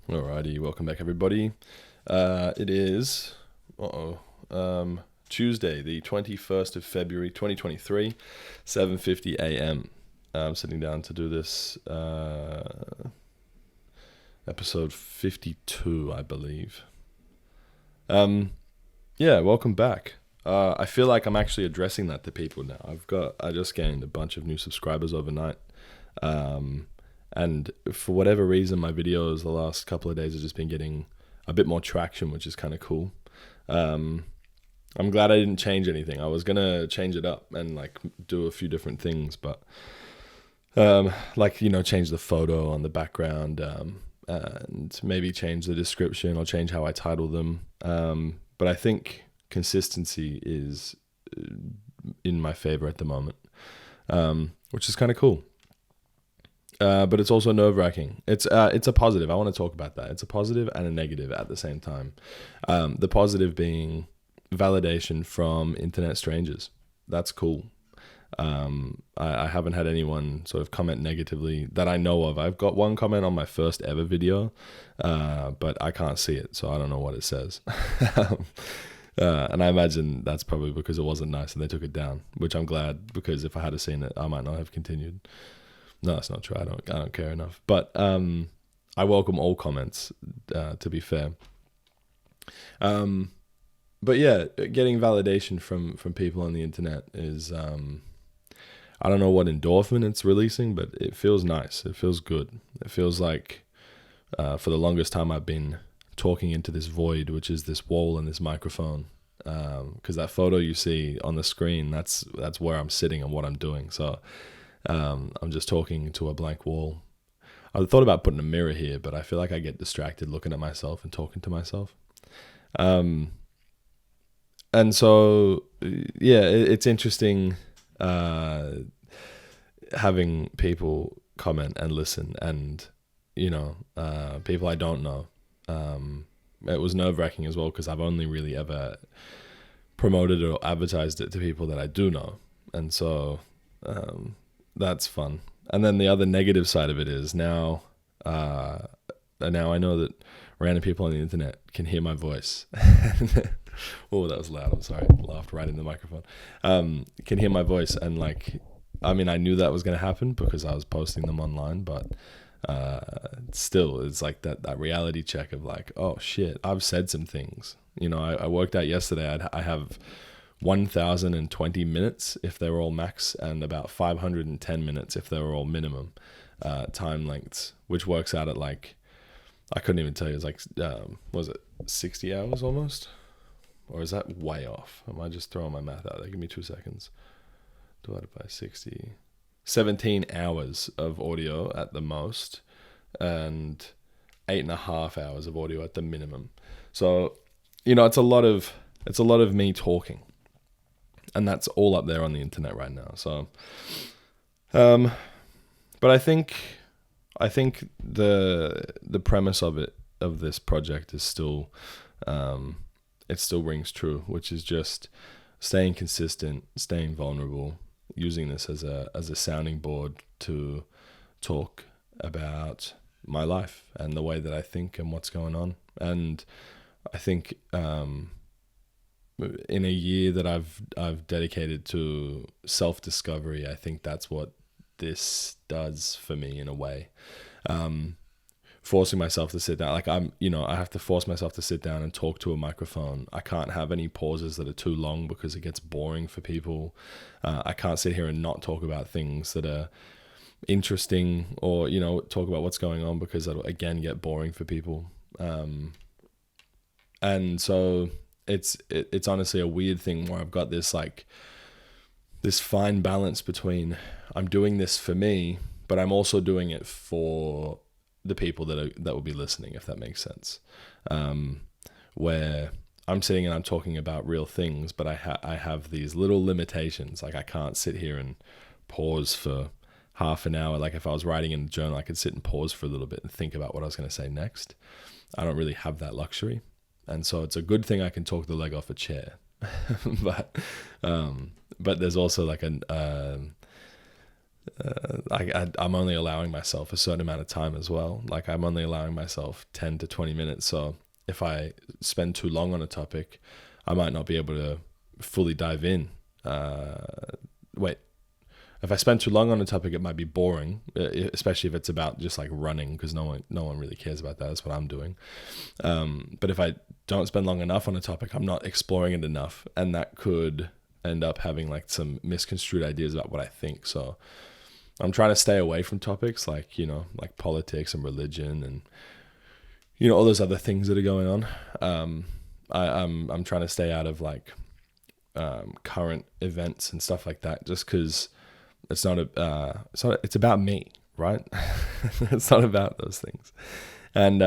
Alrighty, welcome back everybody. It is Tuesday, the 21st of February 2023, 7:50 a.m. I'm sitting down to do this episode 52, I believe. Welcome back. I feel like I'm actually addressing that to people now. I just gained a bunch of new subscribers overnight. And for whatever reason, my videos the last couple of days have just been getting a bit more traction, which is kind of cool. I'm glad I didn't change anything. I was going to change it up and do a few different things, but change the photo on the background, and maybe change the description or change how I title them. But I think consistency is in my favor at the moment, which is kind of cool. But it's also nerve-wracking. It's a positive. I want to talk about that. It's a positive and a negative at the same time. The positive being validation from internet strangers. That's cool. I haven't had anyone sort of comment negatively that I know of. I've got one comment on my first ever video, but I can't see it, so I don't know what it says. And I imagine that's probably because it wasn't nice and they took it down, which I'm glad, because if I had seen it, I might not have continued. No, that's not true. I don't care enough. But I welcome all comments, to be fair. But yeah, getting validation from people on the internet is, I don't know what endorphin it's releasing, but it feels nice. It feels good. It feels like for the longest time I've been talking into this void, which is this wall and this microphone. Because that photo you see on the screen, that's where I'm sitting and what I'm doing. So I'm just talking to a blank wall. I thought about putting a mirror here, but I feel like I get distracted looking at myself and talking to myself. And so, yeah, it's interesting having people comment and listen, and, people I don't know. It was nerve-wracking as well, because I've only really ever promoted or advertised it to people that I do know. And so that's fun. And then the other negative side of it is now I know that random people on the internet can hear my voice. Oh, that was loud. I'm sorry. I laughed right in the microphone. Can hear my voice, and I knew that was going to happen because I was posting them online, but still, it's like that reality check of oh shit, I've said some things. I worked out yesterday. I have 1,020 minutes if they were all max, and about 510 minutes if they were all minimum time lengths, which works out at I couldn't even tell you. It's was it 60 hours almost? Or is that way off? Am I just throwing my math out there? Give me 2 seconds. Divided by 60. 17 hours of audio at the most, and 8.5 hours of audio at the minimum. So, it's a lot of me talking. And that's all up there on the internet right now. So, but I think the premise of this project is still, it still rings true, which is just staying consistent, staying vulnerable, using this as a sounding board to talk about my life and the way that I think and what's going on. And I think, in a year that I've dedicated to self-discovery, I think that's what this does for me in a way. Forcing myself to sit down, I have to force myself to sit down and talk to a microphone. I can't have any pauses that are too long because it gets boring for people. I can't sit here and not talk about things that are interesting, or talk about what's going on, because that'll again get boring for people. And so it's honestly a weird thing where I've got this this fine balance between, I'm doing this for me, but I'm also doing it for the people that will be listening, if that makes sense. Where I'm sitting and I'm talking about real things, but I have these little limitations. I can't sit here and pause for half an hour. If I was writing in a journal, I could sit and pause for a little bit and think about what I was going to say next. I don't really have that luxury. And so it's a good thing I can talk the leg off a chair. but there's also I'm only allowing myself a certain amount of time as well. Like I'm only allowing myself 10 to 20 minutes. So if I spend too long on a topic, I might not be able to fully dive in. Wait, if I spend too long on a topic, it might be boring, especially if it's about just like running, because no one really cares about that. That's what I'm doing. But if I don't spend long enough on a topic, I'm not exploring it enough, and that could end up having like some misconstrued ideas about what I think. So I'm trying to stay away from topics like, like politics and religion and, all those other things that are going on. I'm trying to stay out of like current events and stuff like that, just because it's about me, right? It's not about those things. And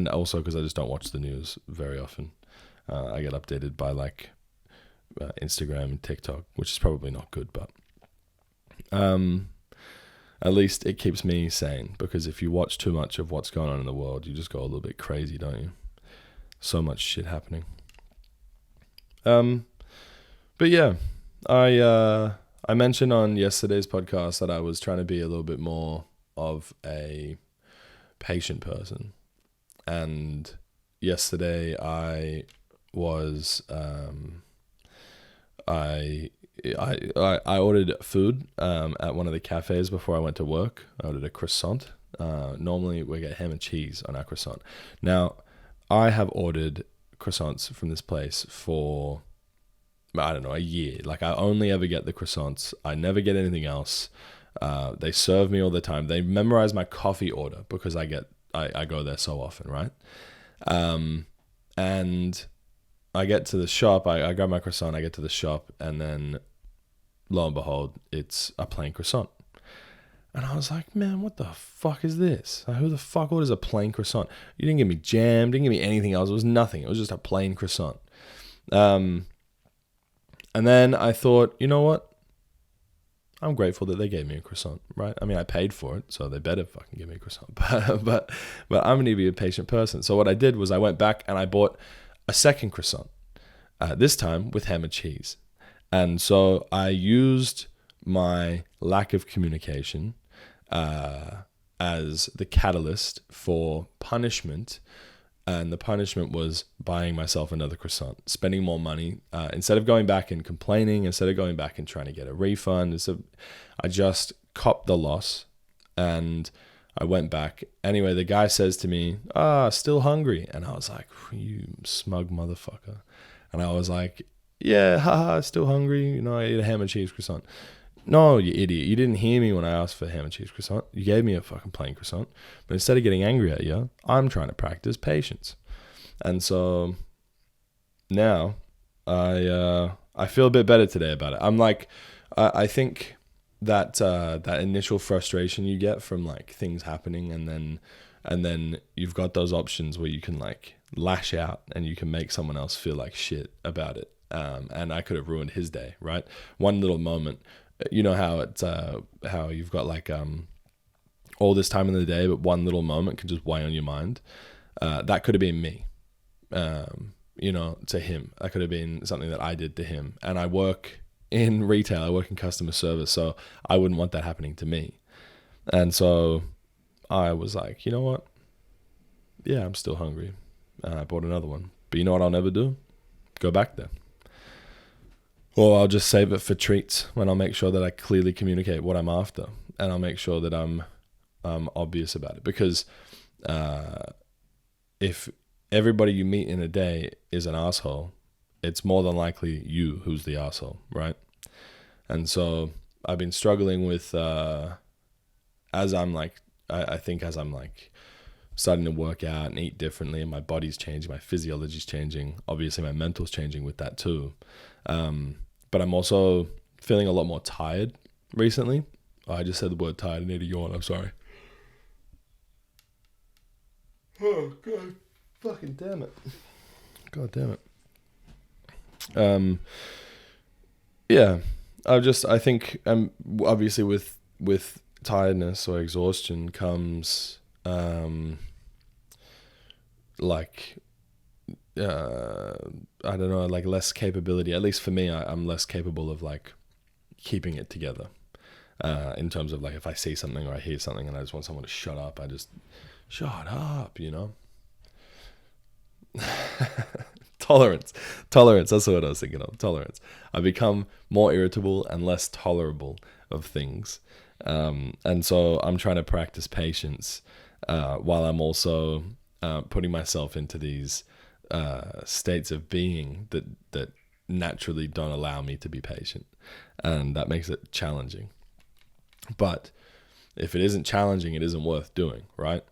also because I just don't watch the news very often. I get updated by like Instagram and TikTok, which is probably not good, but at least it keeps me sane, because if you watch too much of what's going on in the world, you just go a little bit crazy, don't you? So much shit happening. But yeah, I mentioned on yesterday's podcast that I was trying to be a little bit more of a patient person, and yesterday I was I ordered food at one of the cafes before I went to work. I ordered a croissant. Normally we get ham and cheese on our croissant. Now, I have ordered croissants from this place for, I don't know, a year. Like I only ever get the croissants. I never get anything else. They serve me all the time. They memorize my coffee order because I go there so often, right? And I get to the shop, I grab my croissant, I get to the shop, and then lo and behold, it's a plain croissant. And I was like, man, what the fuck is this? Like, who the fuck orders a plain croissant? You didn't give me jam, didn't give me anything else. It was nothing. It was just a plain croissant. And then I thought, you know what? I'm grateful that they gave me a croissant, right? I mean, I paid for it, so they better fucking give me a croissant. But I'm going to be a patient person. So what I did was I went back and I bought a second croissant, this time with ham and cheese. And so I used my lack of communication as the catalyst for punishment. And the punishment was buying myself another croissant, spending more money. Instead of going back and complaining, instead of going back and trying to get a refund, I just copped the loss and I went back. Anyway, the guy says to me, still hungry. And I was like, you smug motherfucker. And I was like, yeah, haha, still hungry. I ate a ham and cheese croissant. No, you idiot. You didn't hear me when I asked for ham and cheese croissant. You gave me a fucking plain croissant. But instead of getting angry at you, I'm trying to practice patience. And so now I feel a bit better today about it. I'm like, I think that that initial frustration you get from like things happening, and then you've got those options where you can like lash out and you can make someone else feel like shit about it. And I could have ruined his day, right? One little moment. You know how it's how you've got like all this time in the day, but one little moment can just weigh on your mind. That could have been me, to him. That could have been something that I did to him. And I work in retail. I work in customer service, so I wouldn't want that happening to me. And so I was like, you know what? Yeah, I'm still hungry. And I bought another one. But you know what I'll never do? Go back there. Or I'll just save it for treats, when I'll make sure that I clearly communicate what I'm after, and I'll make sure that I'm obvious about it. Because if everybody you meet in a day is an asshole, it's more than likely you who's the asshole, right? And so I've been struggling with as I'm like starting to work out and eat differently, and my body's changing, my physiology's changing, obviously my mental's changing with that too. But I'm also feeling a lot more tired recently. Oh, I just said the word tired. I need to yawn. I'm sorry. Oh, God. Fucking damn it. God damn it. Yeah. I think obviously with tiredness or exhaustion comes I don't know, like less capability. At least for me, I'm less capable of like keeping it together. In terms of like, if I see something or I hear something and I just want someone to shut up, I just shut up, you know. Tolerance. That's what I was thinking of. Tolerance. I become more irritable and less tolerable of things. And so I'm trying to practice patience while I'm also putting myself into these states of being that naturally don't allow me to be patient. And that makes it challenging. But if it isn't challenging, it isn't worth doing, right?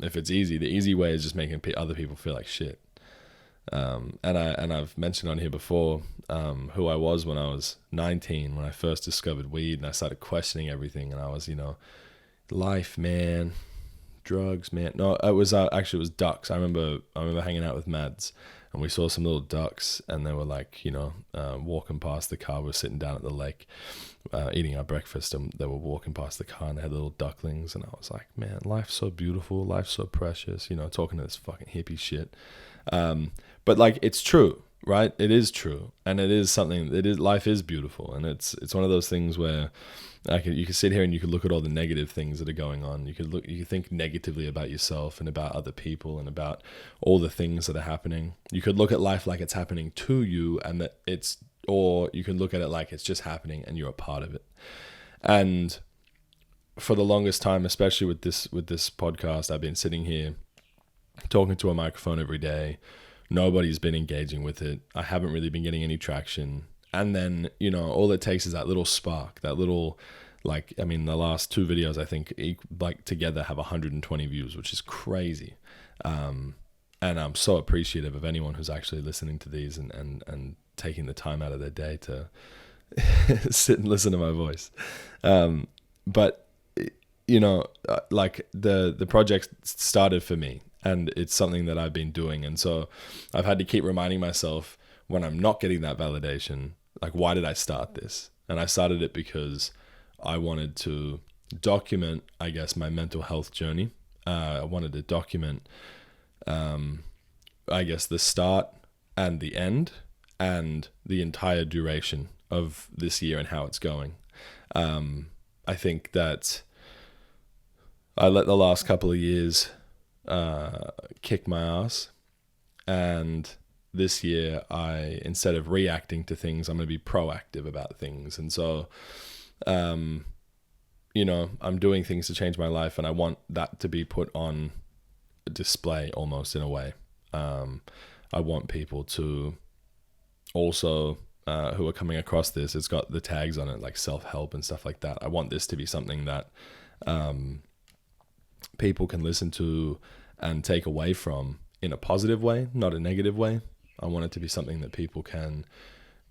If it's easy, the easy way is just making other people feel like shit. And I've mentioned on here before who I was when I was 19, when I first discovered weed and I started questioning everything. And I was, life, man, drugs, man. No, it was actually it was ducks. I remember hanging out with Mads, and we saw some little ducks, and they were like, walking past the car. We were sitting down at the lake, eating our breakfast, and they were walking past the car, and they had little ducklings. And I was like, man, life's so beautiful, life's so precious. Talking to this fucking hippie shit. But like, it's true, right? It is true, and it is something. Life is beautiful, and it's one of those things where you can sit here and you can look at all the negative things that are going on. You can think negatively about yourself and about other people and about all the things that are happening. You could look at life like it's happening to you, and or you can look at it like it's just happening and you're a part of it. And for the longest time, especially with this podcast, I've been sitting here talking to a microphone every day. Nobody's been engaging with it. I haven't really been getting any traction. And then, all it takes is that little spark, that little, the last 2 videos, I think, together have 120 views, which is crazy. And I'm so appreciative of anyone who's actually listening to these and taking the time out of their day to sit and listen to my voice. But, the project started for me, and it's something that I've been doing. And so I've had to keep reminding myself when I'm not getting that validation, like, why did I start this? And I started it because I wanted to document, I guess, my mental health journey. I wanted to document, I guess, the start and the end and the entire duration of this year and how it's going. I think that I let the last couple of years kick my ass, and this year, instead of reacting to things, I'm going to be proactive about things. And so, I'm doing things to change my life, and I want that to be put on display almost in a way. I want people to also, who are coming across this, it's got the tags on it, like self-help and stuff like that. I want this to be something that people can listen to and take away from in a positive way, not a negative way. I want it to be something that people can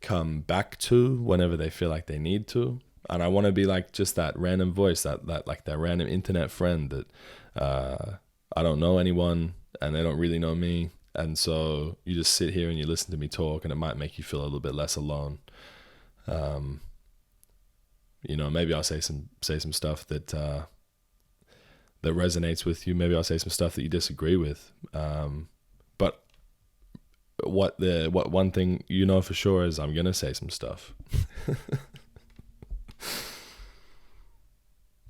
come back to whenever they feel like they need to. And I want to be like just that random voice, that random internet friend that I don't know anyone and they don't really know me. And so you just sit here and you listen to me talk, and it might make you feel a little bit less alone. Maybe I'll say some stuff that that resonates with you. Maybe I'll say some stuff that you disagree with. But what one thing for sure is I'm gonna say some stuff.